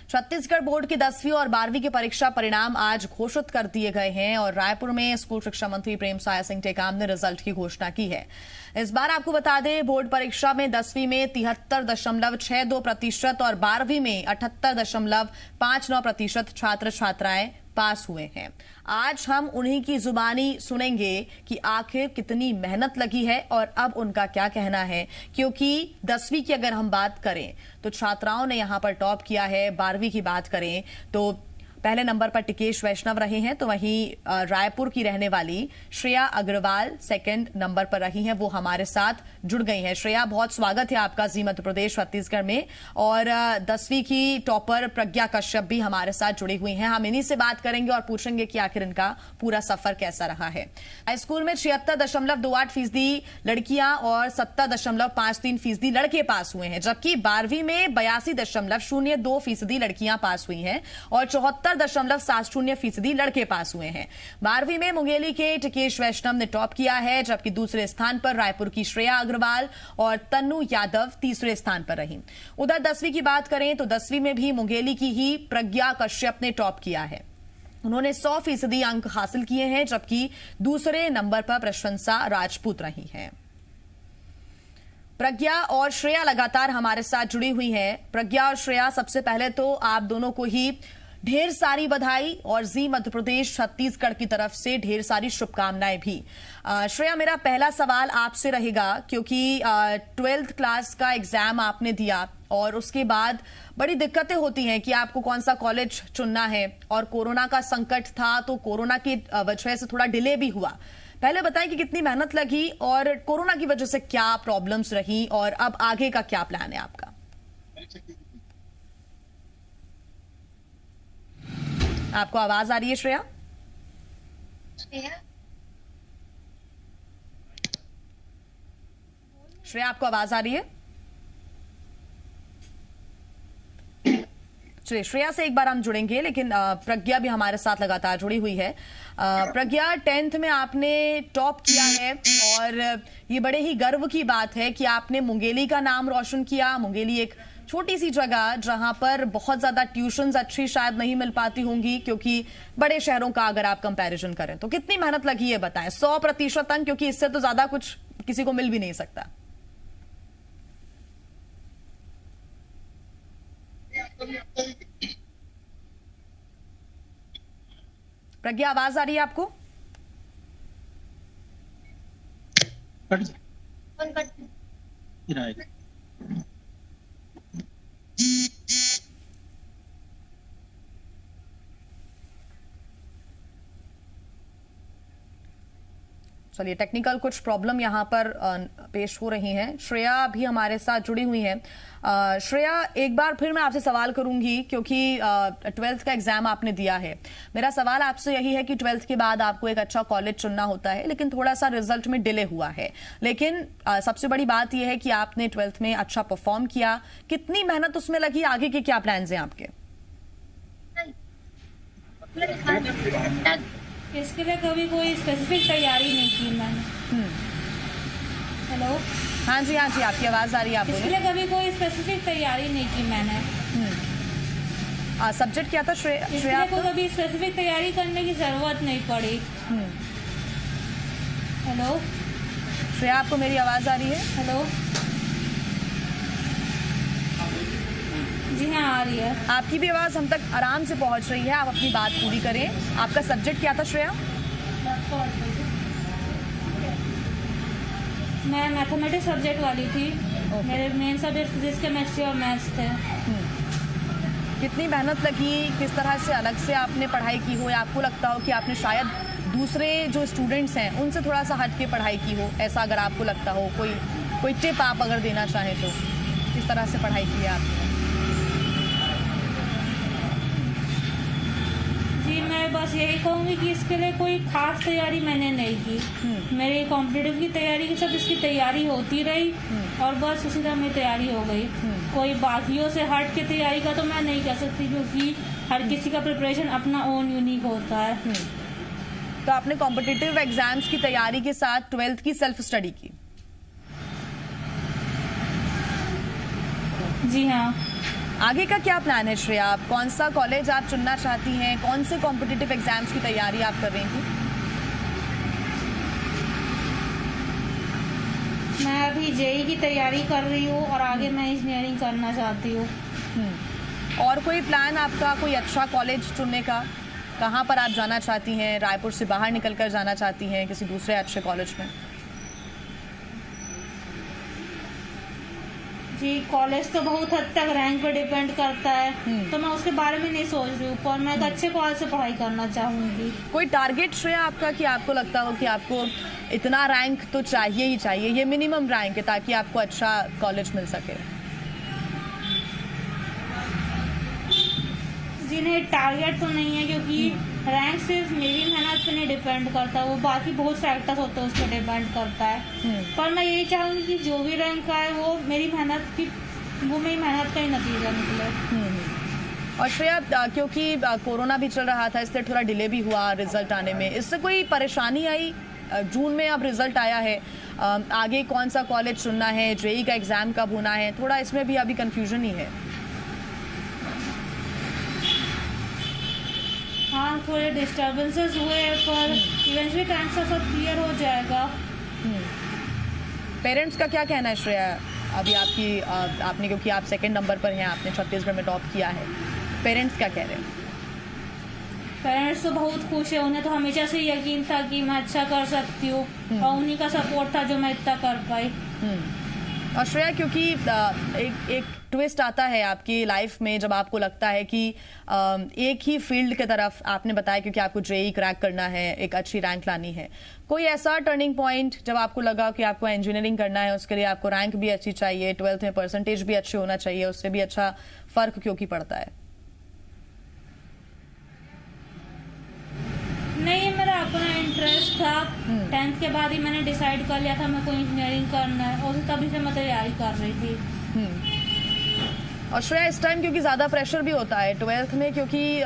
Chhattisgarh board की 10वीं और 12वीं के परीक्षा परिणाम आज घोषित कर दिए गए हैं और रायपुर में स्कूल शिक्षा मंत्री प्रेमसाय सिंह टेकाम ने रिजल्ट की घोषणा की है। इस बार आपको बता दें, बोर्ड परीक्षा में 10वीं में 73.62% और 12वीं में 78.59% छात्र छात्राएं पास हुए हैं। आज हम उन्हीं की जुबानी सुनेंगे कि आखिर कितनी मेहनत लगी है और अब उनका क्या कहना है, क्योंकि 10वीं की अगर हम बात करें तो छात्राओं ने यहां पर टॉप किया है। 12वीं की बात करें तो पहले नंबर पर टिकेश वैष्णव रहे हैं, तो वहीं रायपुर की रहने वाली श्रेया अग्रवाल सेकंड नंबर पर रही हैं, वो हमारे साथ जुड़ गई हैं। श्रेया, बहुत स्वागत है आपका जी मध्य प्रदेश छत्तीसगढ़ में। और 10वीं की टॉपर प्रज्ञा कश्यप भी हमारे साथ जुड़ी हुई हैं। हम इन्हीं से बात करेंगे और पूछेंगे कि आखिर इनका पूरा सफर कैसा रहा है। हाईस्कूल में 76.28% लड़कियां और 70.53% लड़के पास हुए हैं, जबकि 12वीं में 82.02% लड़कियां पास हुई हैं और 74.70% लड़के पास हुए हैं। 12वीं में मुंगेली के टिकेश वैष्णव ने टॉप किया है, जबकि दूसरे स्थान पर रायपुर की श्रेया अग्रवाल और तन्नू यादव तीसरे स्थान पर रही। उधर 10वीं की बात करें तो 10वीं में भी मुंगेली की ही प्रज्ञा कश्यप ने टॉप किया है। उन्होंने 100% अंक हासिल किए हैं, जबकि दूसरे नंबर पर प्रशंसा राजपूत रही हैं। प्रज्ञा और श्रेया लगातार हमारे साथ जुड़ी हुई हैं। प्रज्ञा और श्रेया, सबसे पहले तो आप दोनों को ही ढेर सारी बधाई और जी मध्य प्रदेश छत्तीसगढ़ की तरफ से ढेर सारी शुभकामनाएं भी। श्रेया, मेरा पहला सवाल आपसे रहेगा, क्योंकि 12th क्लास का एग्जाम आपने दिया और उसके बाद बड़ी दिक्कतें होती हैं कि आपको कौन सा कॉलेज चुनना है, और कोरोना का संकट था तो कोरोना की वजह से थोड़ा डिले भी हुआ। पहले बताएं कि कितनी मेहनत लगी और कोरोना की वजह से क्या प्रॉब्लम्स रही और अब आगे का क्या प्लान है आपका? आपको आवाज आ रही है श्रेया? श्रेया, आपको आवाज आ रही है? चलिए, श्रेया से एक बार हम जुड़ेंगे, लेकिन प्रज्ञा भी हमारे साथ लगातार जुड़ी हुई है। प्रज्ञा, 10th में आपने टॉप किया है और ये बड़े ही गर्व की बात है कि आपने मुंगेली का नाम रोशन किया। मुंगेली एक छोटी सी जगह जहां पर बहुत ज्यादा ट्यूशन्स अच्छी शायद नहीं मिल पाती होंगी, क्योंकि बड़े शहरों का अगर आप कंपैरिजन करें तो कितनी मेहनत लगी है बताएं। 100% अंक, क्योंकि इससे तो ज्यादा कुछ किसी को मिल भी नहीं सकता। प्रज्ञा, आवाज आ रही है आपको? चलिए, टेक्निकल कुछ प्रॉब्लम यहां पर पेश हो रही हैं। श्रेया भी हमारे साथ जुड़ी हुई हैं। श्रेया, एक बार फिर मैं आपसे सवाल करूंगी, क्योंकि 12th का एग्जाम आपने दिया है। मेरा सवाल आपसे यही है कि 12th के बाद आपको एक अच्छा कॉलेज चुनना होता है, लेकिन थोड़ा सा रिजल्ट में डिले हुआ है। लेकिन सबसे बड़ी बात यह है कि आपने 12th में अच्छा परफॉर्म किया। कितनी मेहनत उसमें लगी? आगे के क्या प्लान्स हैं आपके? इसके लिए कभी कोई स्पेसिफिक तैयारी नहीं की मैंने। हेलो, हाँ जी, आपकी आवाज आ रही है, आप इसके लिए कभी कोई स्पेसिफिक तैयारी नहीं की मैंने। सब्जेक्ट क्या था श्रेया? इसके लिए कोई कभी स्पेसिफिक तैयारी करने की जरूरत नहीं पड़ी। हेलो श्रेया, आपको मेरी आवाज आ रही है? हेलो, जी हाँ, आ रही है। आपकी भी आवाज हम तक आराम से पहुंच रही है, आप अपनी बात पूरी करें। आपका सब्जेक्ट क्या था श्रेया? मैं मैथमेटिक्स सब्जेक्ट वाली थी। मेरे मेन सब्जेक्ट फिजिक्स, केमिस्ट्री और मैथ्स थे। कितनी मेहनत लगी? किस तरह से अलग से आपने पढ़ाई की हो, या आपको लगता हो कि आपने शायद दूसरे जो स्टूडेंट्स हैं उनसे थोड़ा सा हट के पढ़ाई की हो, ऐसा अगर आपको लगता हो? कोई टिप आप अगर देना चाहें तो किस तरह से पढ़ाई की है आपने? जी, मैं बस यही कहूँगी कि इसके लिए कोई खास तैयारी मैंने नहीं की। मेरी कॉम्पिटिटिव की तैयारी की सब इसकी तैयारी होती रही और बस उसी तरह मेरी तैयारी हो गई। कोई बाकियों से हट के तैयारी का तो मैं नहीं कह सकती, क्योंकि हर किसी का प्रिपरेशन अपना ओन यूनिक होता है। तो आपने कॉम्पिटिटिव एग्जाम्स की तैयारी के साथ 12th की सेल्फ स्टडी की? जी हाँ। आगे का क्या प्लान है श्रेया? आप कौन सा कॉलेज आप चुनना चाहती हैं? कौन से कॉम्पिटिटिव एग्जाम्स की तैयारी आप कर रही थी? मैं अभी जेई की तैयारी कर रही हूँ और आगे मैं इंजीनियरिंग करना चाहती हूँ। और कोई प्लान आपका, कोई अच्छा कॉलेज चुनने का? कहाँ पर आप जाना चाहती हैं? रायपुर से बाहर निकल कर जाना चाहती हैं किसी दूसरे अच्छे कॉलेज में? जी, कॉलेज तो बहुत हद तक रैंक पे डिपेंड करता है, तो मैं उसके बारे में नहीं सोच रही हूँ, पर मैं एक अच्छे कॉलेज से पढ़ाई करना चाहूँगी। कोई टारगेट श्रेया आपका कि आपको लगता हो कि आपको इतना रैंक तो चाहिए ही चाहिए, ये मिनिमम रैंक है ताकि आपको अच्छा कॉलेज मिल सके? जी नहीं, टारगेट तो नहीं है, क्योंकि रैंक सिर्फ मेरी मेहनत पे नहीं डिपेंड करता, वो बाकी बहुत फैक्टर्स होते हैं उस पर डिपेंड करता है। पर मैं यही चाहूँगी कि जो भी रैंक आए वो मेरी मेहनत का ही नतीजा निकले। और श्रेया, क्योंकि कोरोना भी चल रहा था, इसलिए थोड़ा डिले भी हुआ रिजल्ट आने में, इससे कोई परेशानी आई? जून में अब रिजल्ट आया है, आगे कौन सा कॉलेज चुनना है, जेई का एग्जाम कब होना है, थोड़ा इसमें भी अभी कंफ्यूजन ही है। हाँ, थोड़े डिस्टर्बेंसेस हुए, पर इवेंचुअली टाइम से सब क्लियर हो जाएगा। पेरेंट्स का क्या कहना है श्रेया? अभी आपने क्योंकि आप सेकंड नंबर पर हैं, आपने छत्तीसगढ़ में टॉप किया है, पेरेंट्स क्या कह रहे हैं? पेरेंट्स तो बहुत खुश है, उन्हें तो हमेशा से यकीन था कि मैं अच्छा कर सकती हूँ, और उन्हीं का सपोर्ट था जो मैं इतना कर पाई। और श्रेया, क्योंकि एक ट्विस्ट आता है आपकी लाइफ में जब आपको लगता है कि एक ही फील्ड की तरफ, आपने बताया क्योंकि आपको जेई क्रैक करना है, एक अच्छी रैंक लानी है, कोई ऐसा टर्निंग पॉइंट जब आपको लगा कि आपको इंजीनियरिंग करना है, उसके लिए आपको रैंक भी अच्छी चाहिए, 12th में परसेंटेज भी अच्छे होना चाहिए, उससे भी अच्छा फर्क क्योंकि पड़ता है? नहीं, मेरा अपना इंटरेस्ट था। 10th के बाद ही मैंने डिसाइड कर लिया था मेरे को इंजीनियरिंग करना है, और तभी से मैं तैयारी कर रही थी। और श्रेया, इस टाइम क्योंकि ज़्यादा प्रेशर भी होता है 12th में, क्योंकि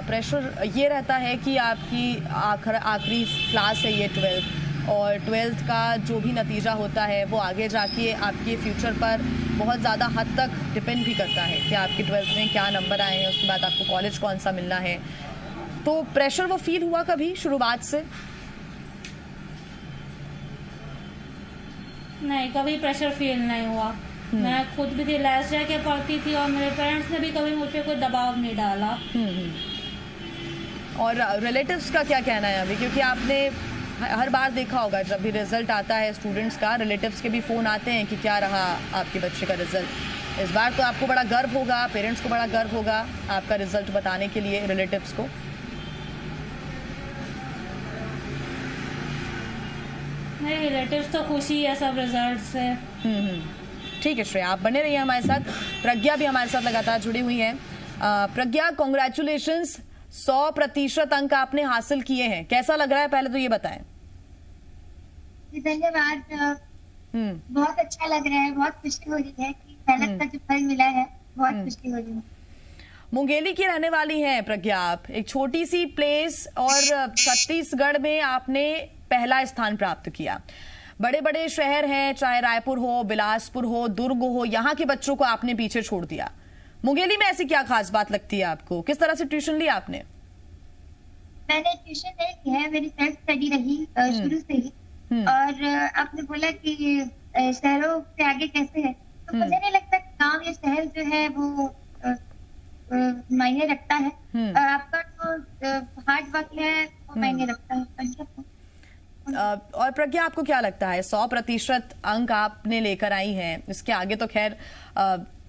प्रेशर ये रहता है कि आपकी आखिरी क्लास है ये 12th, और 12th का जो भी नतीजा होता है वो आगे जाके आपके फ्यूचर पर बहुत ज़्यादा हद तक डिपेंड भी करता है कि आपके 12th में क्या नंबर आए हैं, उसके बाद आपको कॉलेज कौन सा मिलना है। तो प्रेशर वो फील हुआ कभी शुरुआत से? नहीं, कभी प्रेशर फील नहीं हुआ। मैं खुद भी रिलैक्स रह के पढ़ती थी, और मेरे पेरेंट्स ने भी कभी मुझ पे कोई दबाव नहीं डाला। और रिलेटिव्स का क्या कहना है अभी? क्योंकि आपने हर बार देखा होगा जब भी रिजल्ट आता है स्टूडेंट्स का, रिलेटिव्स के भी फ़ोन आते हैं कि क्या रहा आपके बच्चे का रिजल्ट। इस बार तो आपको बड़ा गर्व होगा, पेरेंट्स को बड़ा गर्व होगा आपका रिजल्ट बताने के लिए रिलेटिव्स को। मेरे रिलेटिव्स तो खुशी है सब रिजल्ट से। ठीक है श्रेया, आप बने रहिए हमारे साथ। प्रज्ञा भी हमारे साथ लगातार जुड़ी हुई हैं। प्रज्ञा, कॉन्ग्रेचुलेशंस, 100% अंक आपने हासिल किए हैं, कैसा लग रहा है पहले तो ये बताएं। धन्यवाद। बहुत अच्छा लग रहा है, बहुत खुशी हो रही है कि मेहनत का जो फल मिला है, बहुत खुशी हो रही है। मुंगेली की रहने वाली हैं प्रज्ञा आप, एक छोटी सी प्लेस और छत्तीसगढ़ में आपने पहला स्थान प्राप्त किया। बड़े बड़े शहर हैं, चाहे रायपुर हो, बिलासपुर हो, दुर्ग हो, यहाँ के बच्चों को आपने पीछे छोड़ दिया। मुंगेली में ऐसी क्या खास बात लगती है आपको? किस तरह से ट्यूशन लिया आपने? मैंने ट्यूशन नहीं किया है, मेरी सेल्फ स्टडी रही शुरू से ही। और आपने बोला कि शहरों से आगे कैसे है, तो मुझे नहीं लगता गांव या शहर जो है वो मायने रखता है। आपका जो हार्ड वर्क है वो मायने रखता है। और प्रज्ञा, आपको क्या लगता है 100% अंक आपने लेकर आई हैं, इसके आगे तो खैर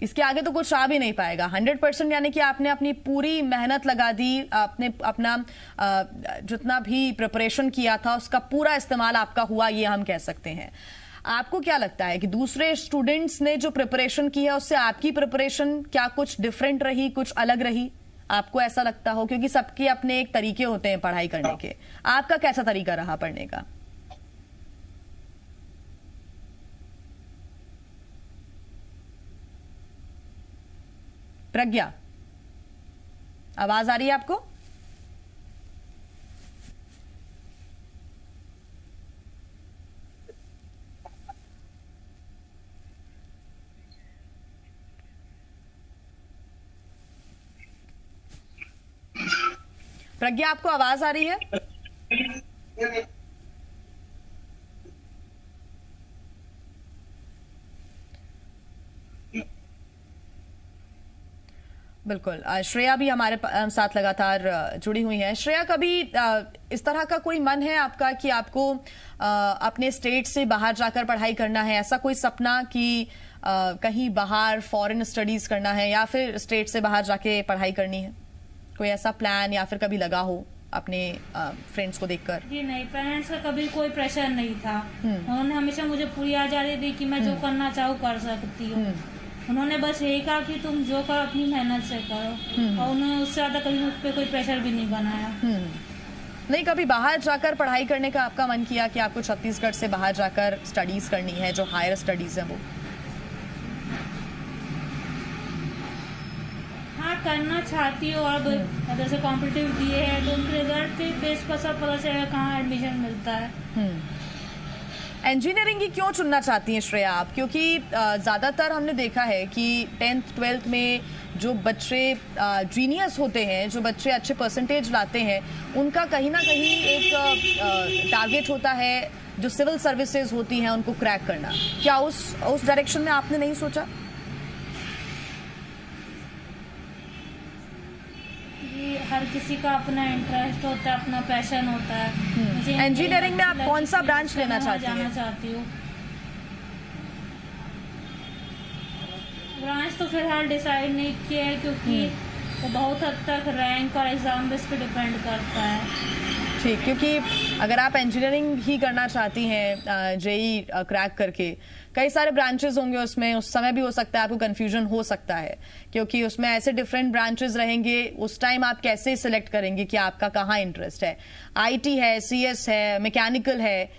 इसके आगे तो कुछ आ भी नहीं पाएगा। 100% यानी कि आपने अपनी पूरी मेहनत लगा दी, आपने अपना जितना भी प्रिपरेशन किया था उसका पूरा इस्तेमाल आपका हुआ, ये हम कह सकते हैं। आपको क्या लगता है कि दूसरे स्टूडेंट्स ने जो प्रिपरेशन की है उससे आपकी प्रिपरेशन क्या कुछ डिफरेंट रही, कुछ अलग रही? आपको ऐसा लगता हो? क्योंकि सबके अपने एक तरीके होते हैं पढ़ाई करने के, आपका कैसा तरीका रहा पढ़ने का? प्रज्ञा, आवाज आ रही है आपको? प्रज्ञा, आपको आवाज आ रही है? बिल्कुल। श्रेया भी हमारे साथ लगातार जुड़ी हुई है। श्रेया, कभी इस तरह का कोई मन है आपका कि आपको अपने स्टेट से बाहर जाकर पढ़ाई करना है? ऐसा कोई सपना कि कहीं बाहर फॉरेन स्टडीज करना है या फिर स्टेट से बाहर जाके पढ़ाई करनी है? कोई ऐसा प्लान या फिर कभी लगा हो अपने फ्रेंड्स को देखकर? जी नहीं, पेरेंट्स का कभी कोई प्रेशर नहीं था। उन्होंने हमेशा मुझे पूरी आजादी दी कि मैं जो करना चाहूँ कर सकती हूँ। उन्होंने बस यही कहा कि तुम जो करो अपनी मेहनत से करो, और उन्होंने उससे ज्यादा कभी मुझ पे कोई प्रेशर भी नहीं बनाया। नहीं, कभी बाहर जाकर पढ़ाई करने का आपका मन किया कि आपको छत्तीसगढ़ से बाहर जाकर स्टडीज करनी है, जो हायर स्टडीज है वो? हाँ, करना चाहती हूँ। अब जैसे कॉम्पिटिटिव दिए है तो उनके रिजल्ट के बेस पर सब पता चलेगा कहाँ एडमिशन मिलता है। इंजीनियरिंग ही क्यों चुनना चाहती हैं श्रेया आप? क्योंकि ज़्यादातर हमने देखा है कि 10th 12th में जो बच्चे जीनियस होते हैं, जो बच्चे अच्छे परसेंटेज लाते हैं, उनका कहीं ना कहीं एक टारगेट होता है जो सिविल सर्विसेज होती हैं उनको क्रैक करना। क्या उस डायरेक्शन में आपने नहीं सोचा? हर किसी का अपना इंटरेस्ट होता है, अपना पैशन होता है। इंजीनियरिंग में आप कौन सा ब्रांच लेना चाहती हूँ? ब्रांच तो फिलहाल डिसाइड नहीं किया है, क्योंकि वो बहुत हद तक रैंक और एग्जाम बेस पे डिपेंड करता है। ठीक, क्योंकि अगर आप इंजीनियरिंग ही करना चाहती हैं जेई क्रैक करके, कई सारे ब्रांचेस होंगे उसमें, उस समय भी हो सकता है आपको कंफ्यूजन हो सकता है, क्योंकि उसमें ऐसे डिफरेंट ब्रांचेस रहेंगे। उस टाइम आप कैसे सिलेक्ट करेंगे कि आपका कहाँ इंटरेस्ट है? आईटी है, सीएस है, मैकेनिकल है,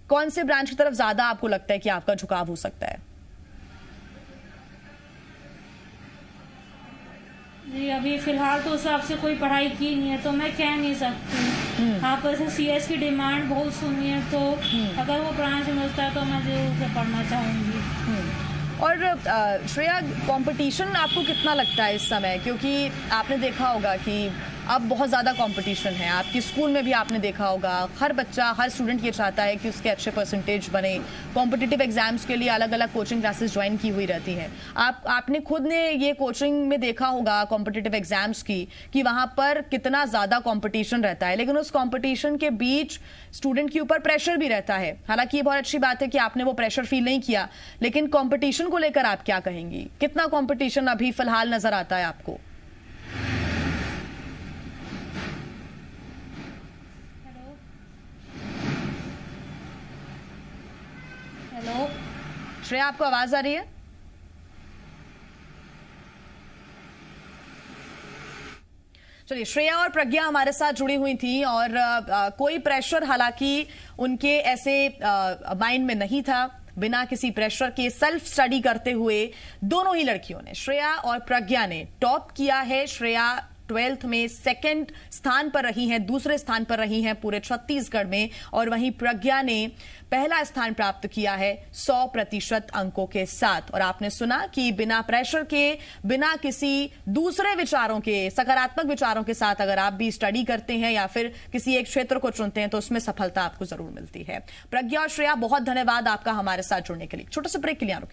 कौन से ब्रांच की तरफ ज्यादा आपको लगता है कि आपका झुकाव हो सकता है? जी, अभी फिलहाल तो उस हिसाब से कोई पढ़ाई की नहीं है तो मैं कह नहीं सकती। आप ऐसे सीएस की डिमांड बहुत सुनी है, तो अगर वो ब्रांच मिलता है तो मैं जरूर से पढ़ना चाहूँगी। और श्रेया, कंपटीशन आपको कितना लगता है इस समय? क्योंकि आपने देखा होगा कि अब बहुत ज़्यादा कंपटीशन है। आपके स्कूल में भी आपने देखा होगा, हर बच्चा, हर स्टूडेंट ये चाहता है कि उसके अच्छे परसेंटेज बने। कॉम्पिटिटिव एग्जाम्स के लिए अलग अलग कोचिंग क्लासेस ज्वाइन की हुई रहती हैं। आपने खुद ने ये कोचिंग में देखा होगा कॉम्पिटिटिव एग्जाम्स की, कि वहाँ पर कितना ज़्यादा कॉम्पिटिशन रहता है, लेकिन उस कॉम्पिटिशन के बीच स्टूडेंट के ऊपर प्रेशर भी रहता है। हालांकि ये बहुत अच्छी बात है कि आपने वो प्रेशर फील नहीं किया, लेकिन कॉम्पिटिशन को लेकर आप क्या कहेंगी? कितना कॉम्पिटिशन अभी फिलहाल नजर आता है आपको? हेलो श्रेया, आपको आवाज आ रही है? चलिए, श्रेया और प्रज्ञा हमारे साथ जुड़ी हुई थी और कोई प्रेशर हालांकि उनके ऐसे माइंड में नहीं था। बिना किसी प्रेशर के सेल्फ स्टडी करते हुए दोनों ही लड़कियों ने, श्रेया और प्रज्ञा ने, टॉप किया है। श्रेया 12th में सेकंड स्थान पर रही हैं, दूसरे स्थान पर रही हैं पूरे छत्तीसगढ़ में, और वहीं प्रज्ञा ने पहला स्थान प्राप्त किया है 100% अंकों के साथ। और आपने सुना कि बिना प्रेशर के, बिना किसी दूसरे विचारों के, सकारात्मक विचारों के साथ अगर आप भी स्टडी करते हैं या फिर किसी एक क्षेत्र को चुनते हैं तो उसमें सफलता आपको जरूर मिलती है। प्रज्ञा और श्रेया, बहुत धन्यवाद आपका हमारे साथ जुड़ने के लिए। छोटे से ब्रेक के लिए रुकेंगे।